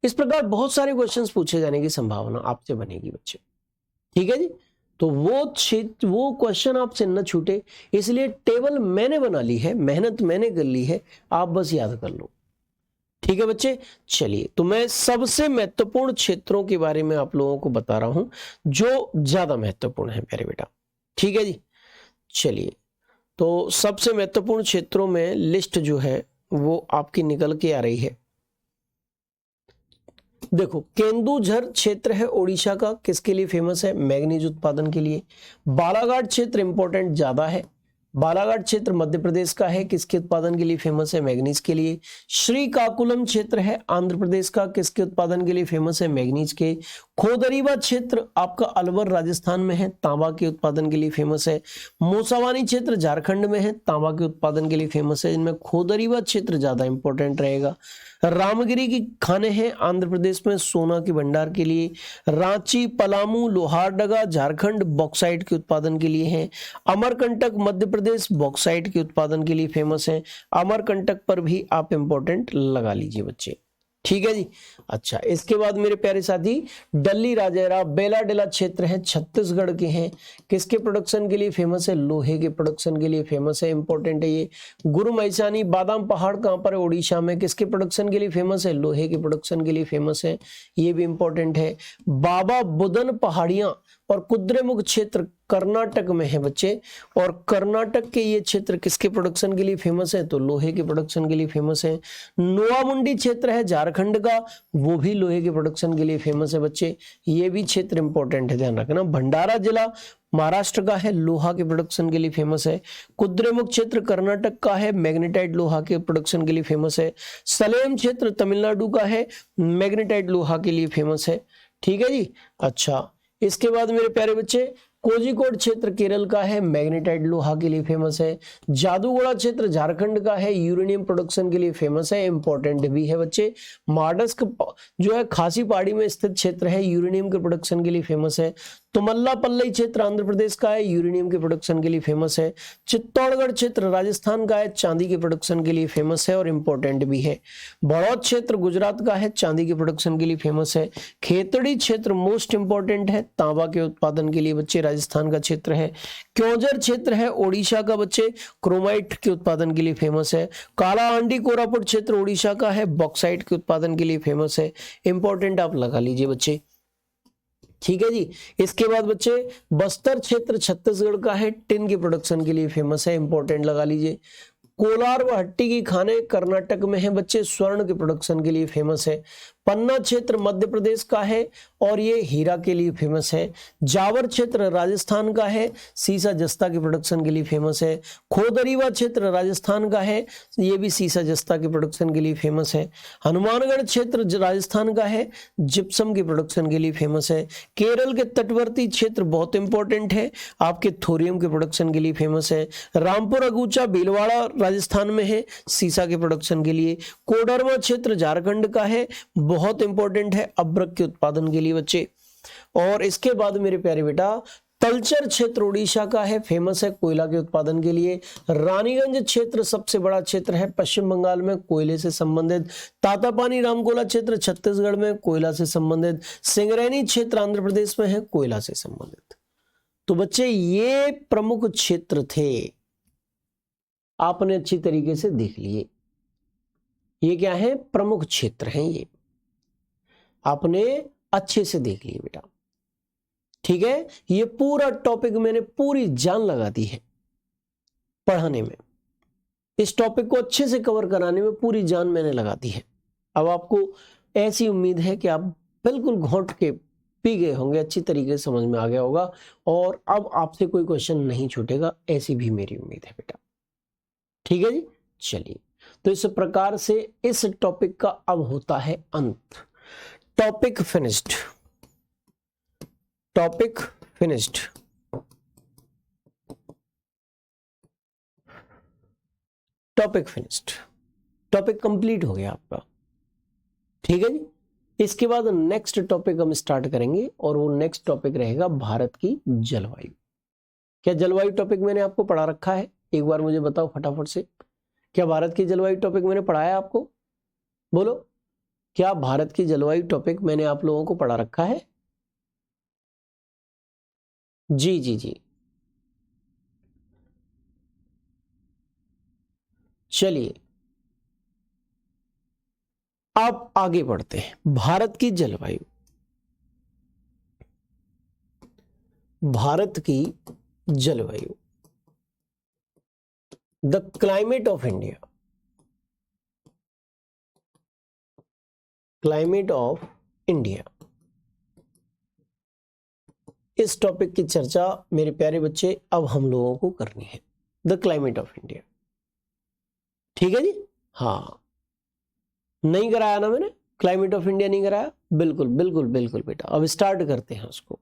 इस प्रकार बहुत सारे क्वेश्चंस पूछे जाने की संभावना आपसे बनेगी बच्चे, ठीक है जी। तो वो क्वेश्चन आपसे न छूटे इसलिए टेबल मैंने बना ली है, मेहनत मैंने कर ली है, आप बस याद कर लो, ठीक है बच्चे। चलिए तो मैं सबसे महत्वपूर्ण क्षेत्रों के बारे में आप लोगों को बता रहा हूं जो ज्यादा महत्वपूर्ण है प्यारे बेटा, ठीक है जी। चलिए तो सबसे महत्वपूर्ण क्षेत्रों में लिस्ट जो है वो आपकी निकल के आ रही है। देखो, केंदुझर क्षेत्र है ओडिशा का, किसके लिए फेमस है? मैग्नीज उत्पादन के लिए। बालाघाट क्षेत्र इंपॉर्टेंट ज्यादा है। बालाघाट क्षेत्र मध्य प्रदेश का है, किसके उत्पादन के लिए फेमस है? मैग्नीज के लिए। श्रीकाकुलम क्षेत्र है आंध्र प्रदेश का, किसके उत्पादन के लिए फेमस है? मैग्नीज के। खोदरीबा क्षेत्र आपका अलवर राजस्थान में है, तांबा के उत्पादन के लिए फेमस है। मोसावानी क्षेत्र झारखंड में है, तांबा के उत्पादन के लिए फेमस है। इनमें खोदरीबा क्षेत्र ज्यादा इंपॉर्टेंट रहेगा। रामगिरी की खाने हैं आंध्र प्रदेश में सोना के भंडार के लिए। रांची, पलामू, लोहारडगा झारखंड बॉक्साइट के उत्पादन के लिए हैं। अमरकंटक मध्य प्रदेश बॉक्साइट के उत्पादन के लिए फेमस है। अमरकंटक पर भी आप इंपॉर्टेंट लगा लीजिए बच्चे, ठीक है जी। अच्छा, इसके बाद मेरे प्यारे साथी डल्ली राजेरा बेलाडेला क्षेत्र है, छत्तीसगढ़ के हैं, किसके प्रोडक्शन के लिए फेमस है? लोहे के प्रोडक्शन के लिए फेमस है, इंपॉर्टेंट है ये। गुरु महिसानी बादाम पहाड़ कहां पर है? ओडिशा में, किसके प्रोडक्शन के लिए फेमस है? लोहे के प्रोडक्शन के लिए फेमस है, ये भी इंपॉर्टेंट है। बाबा बुदन पहाड़ियां और कुद्रेमुख क्षेत्र कर्नाटक में है बच्चे, और कर्नाटक के ये क्षेत्र किसके प्रोडक्शन के लिए फेमस है? तो लोहे के प्रोडक्शन के लिए फेमस है। नोआमुंडी क्षेत्र है झारखंड का, वो भी लोहे के प्रोडक्शन के लिए फेमस है बच्चे, ये भी क्षेत्र इंपॉर्टेंट है, ध्यान रखना। भंडारा जिला महाराष्ट्र का है, लोहा के प्रोडक्शन के लिए फेमस है। कुद्रेमुख क्षेत्र कर्नाटक का है, मैग्नेटाइट लोहा के प्रोडक्शन के लिए फेमस है। सलेम क्षेत्र तमिलनाडु का है, मैग्नेटाइट लोहा के लिए फेमस है, ठीक है जी। अच्छा, इसके बाद मेरे प्यारे बच्चे कोझिकोड क्षेत्र केरल का है, मैग्नेटाइट लोहा के लिए फेमस है। जादूगोड़ा क्षेत्र झारखंड का है, यूरेनियम प्रोडक्शन के लिए फेमस है, इंपॉर्टेंट भी है बच्चे। माडस्क जो है खासी पहाड़ी में स्थित क्षेत्र है, यूरेनियम के प्रोडक्शन के लिए फेमस है। तुमल्लापल्ली क्षेत्र आंध्र प्रदेश का है, यूरेनियम के प्रोडक्शन के लिए फेमस है। चित्तौड़गढ़ क्षेत्र राजस्थान का है, चांदी के प्रोडक्शन के लिए फेमस है और इंपॉर्टेंट भी है। बड़ौद क्षेत्र गुजरात का है, चांदी के प्रोडक्शन के लिए फेमस है। खेतड़ी क्षेत्र मोस्ट इंपॉर्टेंट है, तांबा के उत्पादन के लिए बच्चे राजस्थान का क्षेत्र है। क्योंझर क्षेत्र है ओडिशा का बच्चे, क्रोमाइट के उत्पादन के लिए फेमस है। कालाहांडी कोरापुट क्षेत्र ओडिशा का है, बॉक्साइट के उत्पादन के लिए फेमस है, इंपॉर्टेंट आप लगा लीजिए बच्चे, ठीक है जी। इसके बाद बच्चे बस्तर क्षेत्र छत्तीसगढ़ का है, टिन के प्रोडक्शन के लिए फेमस है, इंपॉर्टेंट लगा लीजिए। कोलार व हट्टी की खाने कर्नाटक में है बच्चे, स्वर्ण के प्रोडक्शन के लिए फेमस है। पन्ना क्षेत्र मध्य प्रदेश का है और ये हीरा के लिए फेमस है। जावर क्षेत्र राजस्थान का है, सीसा जस्ता के प्रोडक्शन के लिए फेमस है। खोदरीवा क्षेत्र राजस्थान का है, ये भी सीसा जस्ता के प्रोडक्शन के लिए फेमस है। हनुमानगढ़ क्षेत्र राजस्थान का है, जिप्सम के प्रोडक्शन के लिए फेमस है। केरल के तटवर्ती क्षेत्र बहुत इंपॉर्टेंट है, आपके थोरियम के प्रोडक्शन के लिए फेमस है। रामपुर अगूचा भीलवाड़ा राजस्थान में है, सीसा के प्रोडक्शन के लिए। कोडरमा क्षेत्र झारखंड का है, बहुत इंपॉर्टेंट है अब्रक के उत्पादन के लिए बच्चे। और इसके बाद मेरे प्यारे बेटा तलचर क्षेत्र उड़ीसा का है, फेमस है कोयला के उत्पादन के लिए। रानीगंज क्षेत्र सबसे बड़ा क्षेत्र है पश्चिम बंगाल में, कोयले से संबंधित। तातापानी रामकोला क्षेत्र छत्तीसगढ़ में, कोयला से संबंधित। सिंगरैनी क्षेत्र आंध्र प्रदेश में है, कोयला से संबंधित। तो बच्चे ये प्रमुख क्षेत्र थे, आपने अच्छी तरीके से देख लिए। ये क्या है? प्रमुख क्षेत्र हैं, ये आपने अच्छे से देख लिए बेटा। ठीक है, ये पूरा टॉपिक मैंने पूरी जान लगा दी है पढ़ाने में। इस टॉपिक को अच्छे से कवर कराने में पूरी जान मैंने लगा दी है। अब आपको ऐसी उम्मीद है कि आप बिल्कुल घोंट के पी गए होंगे, अच्छी तरीके से समझ में आ गया होगा और अब आपसे कोई क्वेश्चन नहीं छूटेगा, ऐसी भी मेरी उम्मीद है बेटा। ठीक है जी, चलिए। तो इस प्रकार से इस टॉपिक का अब होता है अंत। Topic finished, topic finished. Topic finished, topic complete हो गया आपका। ठीक है जी। इसके बाद नेक्स्ट टॉपिक हम स्टार्ट करेंगे और वो नेक्स्ट टॉपिक रहेगा भारत की जलवायु। क्या जलवायु टॉपिक मैंने आपको पढ़ा रखा है? एक बार मुझे बताओ फटाफट से, क्या भारत की जलवायु टॉपिक मैंने पढ़ाया आपको? बोलो, क्या भारत की जलवायु टॉपिक मैंने आप लोगों को पढ़ा रखा है? जी जी जी, चलिए अब आगे बढ़ते हैं। भारत की जलवायु, भारत की जलवायु, the climate of India, climate of India. इस टॉपिक की चर्चा मेरे प्यारे बच्चे अब हम लोगों को करनी है, द क्लाइमेट ऑफ इंडिया। ठीक है जी। हाँ, नहीं कराया ना मैंने, क्लाइमेट ऑफ इंडिया नहीं कराया? बिल्कुल बिल्कुल बिल्कुल बेटा, अब स्टार्ट करते हैं उसको।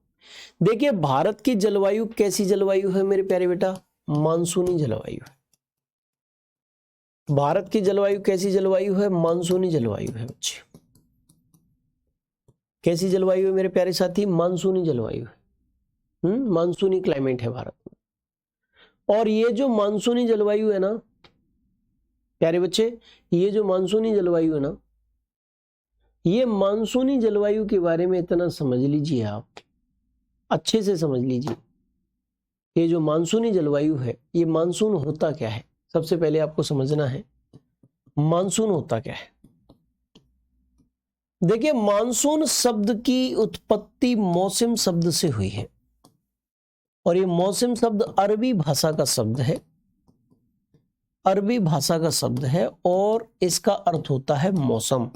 देखिए भारत की जलवायु कैसी जलवायु है मेरे प्यारे बेटा? मानसूनी जलवायु है। भारत की जलवायु कैसी जलवायु है? मानसूनी जलवायु है बच्चे। कैसी जलवायु है मेरे प्यारे साथी? मानसूनी जलवायु है। मानसूनी क्लाइमेट है भारत में। और ये जो मानसूनी जलवायु है ना प्यारे बच्चे, ये जो मानसूनी जलवायु है ना, ये मानसूनी जलवायु के बारे में इतना समझ लीजिए, आप अच्छे से समझ लीजिए। ये जो मानसूनी जलवायु है, ये मानसून होता क्या है? सबसे पहले आपको समझना है मानसून होता क्या है। देखिए मानसून शब्द की उत्पत्ति मौसम शब्द से हुई है और ये मौसम शब्द अरबी भाषा का शब्द है, अरबी भाषा का शब्द है और इसका अर्थ होता है मौसम।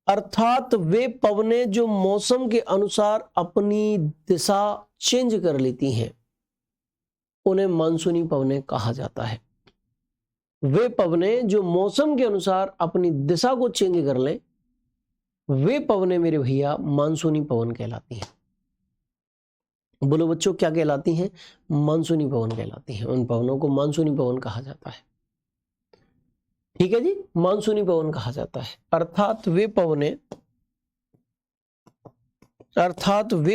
अर्थात वे पवनें जो मौसम के अनुसार अपनी दिशा चेंज कर लेती हैं, उन्हें मानसूनी पवनें कहा जाता है। वे पवनें जो मौसम के अनुसार अपनी दिशा को चेंज कर लें, वे पवनें मेरे भैया मानसूनी पवन कहलाती हैं। बोलो बच्चों, क्या कहलाती हैं? मानसूनी पवन कहलाती हैं। उन पवनों को मानसूनी पवन कहा जाता है। ठीक है जी, मानसूनी पवन कहा जाता है। अर्थात वे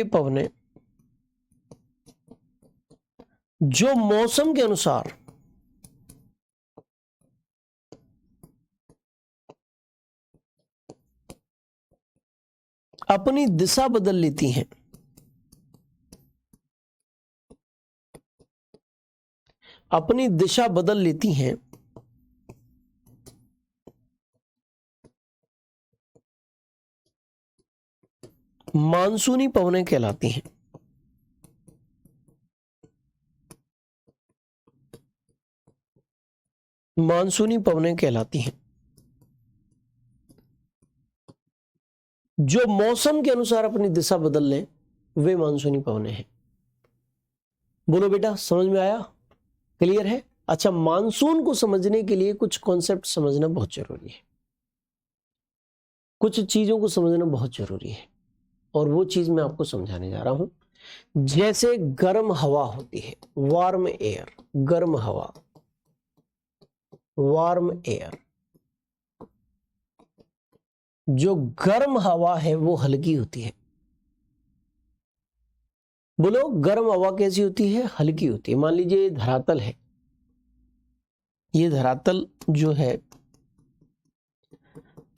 पवनें जो मौसम के अनुसार अपनी दिशा बदल लेती हैं, अपनी दिशा बदल लेती हैं, मानसूनी पवनें कहलाती हैं। मानसूनी पवनें कहलाती हैं जो मौसम के अनुसार अपनी दिशा बदल लें, वे मानसूनी पवनें हैं। बोलो बेटा, समझ में आया? क्लियर है? अच्छा, मानसून को समझने के लिए कुछ कॉन्सेप्ट समझना बहुत जरूरी है, कुछ चीजों को समझना बहुत जरूरी है और वो चीज मैं आपको समझाने जा रहा हूं। जैसे गर्म हवा होती है, वार्म एयर, गर्म हवा, वार्म एयर। जो गर्म हवा है वो हल्की होती है, बोलो गर्म हवा कैसी होती है? हल्की होती है। मान लीजिए धरातल है, ये धरातल जो है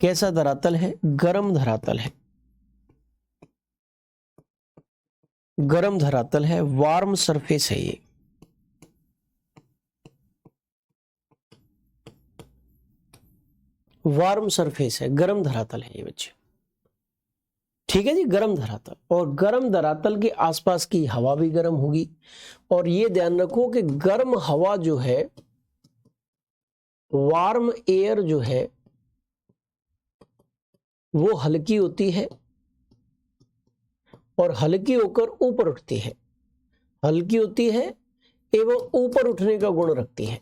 कैसा धरातल है? गर्म धरातल है, गर्म धरातल है, वार्म सरफेस है ये। वार्म सरफेस है, गर्म धरातल है ये बच्चे। ठीक है जी, गर्म धरातल। और गर्म धरातल के आसपास की हवा भी गर्म होगी। और ये ध्यान रखो कि गर्म हवा जो है, वार्म एयर जो है, वो हल्की होती है और हल्की होकर ऊपर उठती है। हल्की होती है एवं ऊपर उठने का गुण रखती है,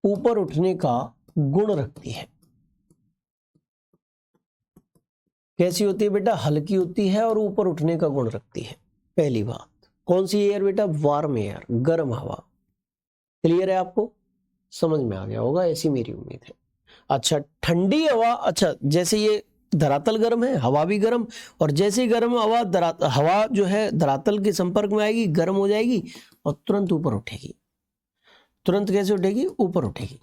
ऊपर उठने का गुण रखती है। कैसी होती है बेटा? हल्की होती है और ऊपर उठने का गुण रखती है। पहली बात। कौन सी एयर बेटा? वार्म एयर, गर्म हवा। क्लियर है आपको? समझ में आ गया होगा, ऐसी मेरी उम्मीद है। अच्छा, ठंडी हवा। अच्छा, जैसे ये धरातल गर्म है, हवा भी गर्म, और जैसे ही गर्म हवा जो है धरातल के संपर्क में आएगी, गर्म हो जाएगी और तुरंत ऊपर उठेगी। तुरंत कैसे उठेगी? ऊपर उठेगी,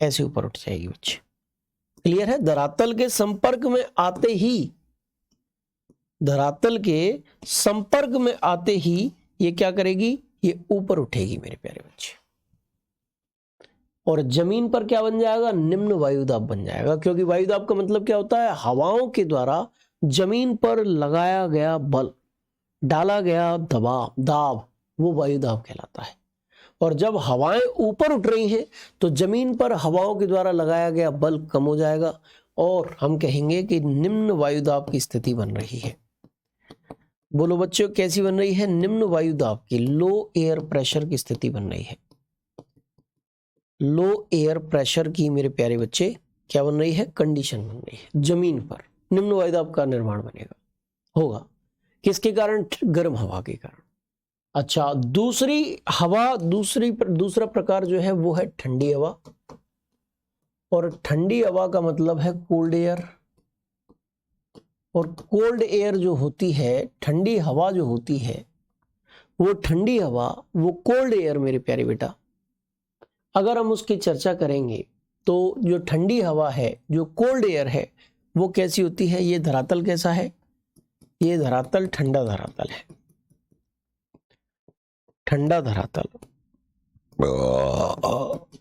ऐसे ऊपर उठ जाएगी बच्चे। क्लियर है? धरातल के संपर्क में आते ही, धरातल के संपर्क में आते ही ये क्या करेगी? ये ऊपर उठेगी मेरे प्यारे बच्चे। और जमीन पर क्या बन जाएगा? निम्न वायुदाब बन जाएगा। क्योंकि वायुदाब का मतलब क्या होता है? हवाओं के द्वारा जमीन पर लगाया गया बल, डाला गया दबाव, दाब, वो वायुदाब कहलाता है। और जब हवाएं ऊपर उठ रही हैं तो जमीन पर हवाओं के द्वारा लगाया गया बल कम हो जाएगा और हम कहेंगे कि निम्न वायुदाब की स्थिति बन रही है। बोलो बच्चों, कैसी बन रही है? निम्न वायुदाब की, लो एयर प्रेशर की स्थिति बन रही है। लो एयर प्रेशर की मेरे प्यारे बच्चे क्या बन रही है? कंडीशन बन रही है। जमीन पर निम्न वायुदाब का निर्माण बनेगा, होगा। किसके कारण? गर्म हवा के कारण। अच्छा, दूसरी हवा, दूसरा प्रकार जो है वो है ठंडी हवा। और ठंडी हवा का मतलब है कोल्ड एयर। और कोल्ड एयर जो होती है, ठंडी हवा जो होती है, वो ठंडी हवा, वो कोल्ड एयर मेरे प्यारे बेटा, अगर हम उसकी चर्चा करेंगे तो जो ठंडी हवा है, जो कोल्ड एयर है, वो कैसी होती है? ये धरातल कैसा है? ये धरातल ठंडा धरातल है, ठंडा धरातल,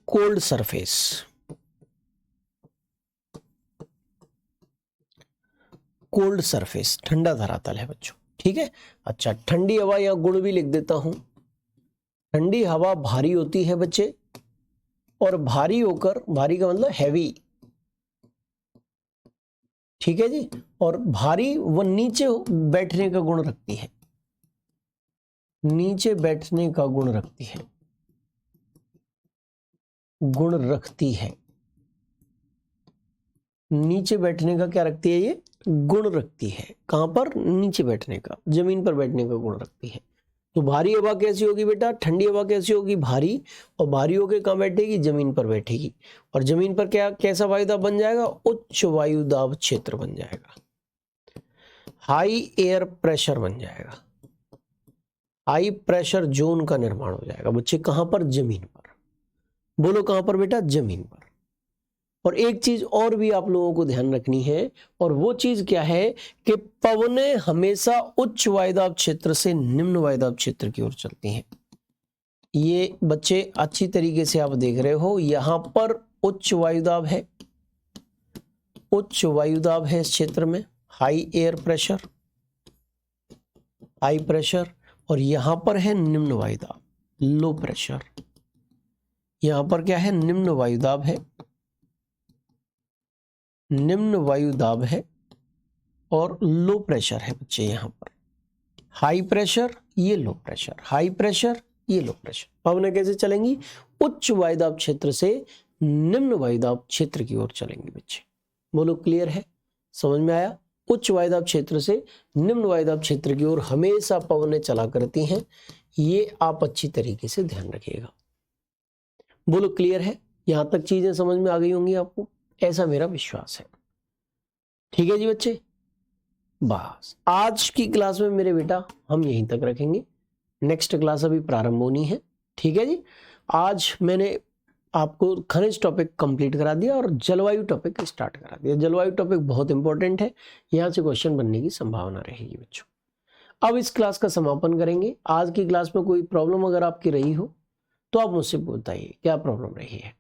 कोल्ड सरफेस, कोल्ड सरफेस, ठंडा धरातल है बच्चों। ठीक है। अच्छा, ठंडी हवा या गुण भी लिख देता हूं। ठंडी हवा भारी होती है बच्चे, और भारी होकर, भारी का मतलब हैवी, ठीक है जी, और भारी वो नीचे बैठने का गुण रखती है, नीचे बैठने का गुण रखती है, गुण रखती है। नीचे बैठने का क्या रखती है? ये गुण रखती है। कहां पर? नीचे बैठने का, जमीन पर बैठने का गुण रखती है। तो भारी हवा कैसी होगी बेटा? ठंडी हवा कैसी होगी? भारी। और भारी होकर कहां बैठेगी? जमीन पर बैठेगी। और जमीन पर क्या, कैसा वायुदाब बन जाएगा? उच्च वायुदाब क्षेत्र बन जाएगा, हाई एयर प्रेशर बन जाएगा, हाई प्रेशर जोन का निर्माण हो जाएगा बच्चे। कहां पर? जमीन पर। बोलो कहां पर बेटा? जमीन पर। और एक चीज और भी आप लोगों को ध्यान रखनी है, और वो चीज क्या है कि पवनें हमेशा उच्च वायुदाब क्षेत्र से निम्न वायुदाब क्षेत्र की ओर चलती हैं। ये बच्चे अच्छी तरीके से आप देख रहे हो, यहां पर उच्च वायुदाब है, उच्च वायुदाब है इस क्षेत्र में, high air pressure, high pressure. और यहां पर है निम्न वायुदाब, लो प्रेशर। यहां पर क्या है? निम्न वायुदाब है, निम्न वायुदाब है, और लो प्रेशर है बच्चे। यहां पर हाई प्रेशर, ये लो प्रेशर, हाई प्रेशर, ये लो प्रेशर। पवनें कैसे चलेंगी? उच्च वायुदाब क्षेत्र से निम्न वायुदाब क्षेत्र की ओर चलेंगी बच्चे। बोलो क्लियर है? समझ में आया? उच्च वायुदाब क्षेत्र से निम्न वायुदाब क्षेत्र की ओर हमेशा पवनें चला करती हैं। ये आप अच्छी तरीके से ध्यान रखिएगा। बोलो क्लियर है? यहां तक चीजें समझ में आ गई होंगी आपको, ऐसा मेरा विश्वास है। ठीक है जी बच्चे, बस आज की क्लास में मेरे बेटा हम यहीं तक रखेंगे, नेक्स्ट क्लास अभी प्रारंभ होनी है। ठीक है जी, आज मैंने आपको खनिज टॉपिक कंप्लीट करा दिया और जलवायु टॉपिक स्टार्ट करा दिया। जलवायु टॉपिक बहुत इंपॉर्टेंट है, यहाँ से क्वेश्चन बनने की संभावना रहेगी बच्चों। अब इस क्लास का समापन करेंगे। आज की क्लास में कोई प्रॉब्लम अगर आपकी रही हो तो आप मुझसे बताइए क्या प्रॉब्लम रही है।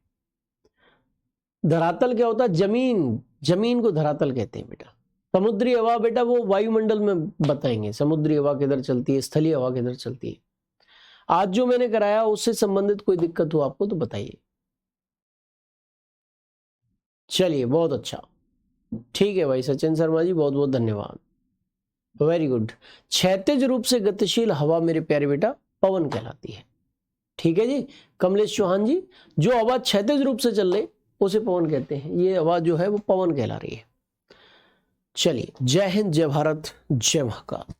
धरातल क्या होता है? जमीन, जमीन को धरातल कहते हैं बेटा। समुद्री हवा बेटा वो वायुमंडल में बताएंगे, समुद्री हवा किधर चलती है, स्थलीय हवा किधर चलती है। आज जो मैंने कराया उससे संबंधित कोई दिक्कत हो आपको तो बताइए। चलिए बहुत अच्छा, ठीक है भाई सचिन शर्मा जी, बहुत बहुत धन्यवाद, वेरी गुड। क्षैतिज रूप से गतिशील हवा मेरे प्यारे बेटा पवन कहलाती है। ठीक है जी कमलेश चौहान जी, जो हवा क्षैतिज रूप से चल रही उसे पवन कहते हैं। ये हवा जो है वो पवन कहला रही है। चलिए, जय हिंद, जय भारत, जय महाकाल।